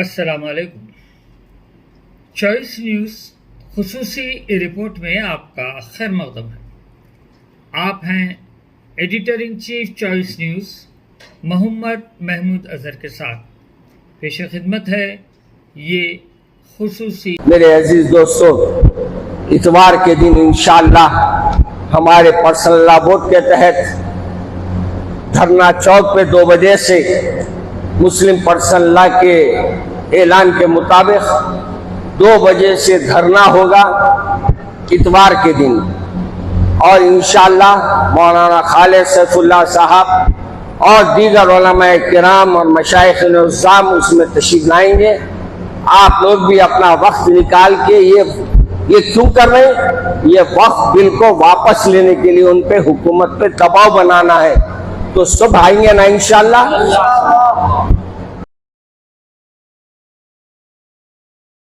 السلام علیکم۔ Choice news خصوصی رپورٹ میں آپ کا خیر مقدم ہے۔ آپ ہیں editor in chief choice news Muhammad Mahmood Azhar کے ساتھ۔ پیش خدمت ہے یہ خصوصی۔ میرے عزیز دوستو، اتوار کے دن انشاءاللہ ہمارے پرسنل لا بورڈ کے تحت دھرنا چوک پہ 2 بجے سے مسلم پرسنل لا کے اعلان کے مطابق 2 بجے سے دھرنا ہوگا اتوار کے دن، اور انشاءاللہ مولانا خالد سیف اللہ صاحب اور دیگر علماء کرام اور مشائخ نظام اس میں تشریف لائیں گے۔ آپ لوگ بھی اپنا وقت نکال کے یہ کیوں کر رہے ہیں؟ یہ وقت بل کو واپس لینے کے لیے ان پہ حکومت پہ دباؤ بنانا ہے، تو سب آئیں گے نا انشاءاللہ۔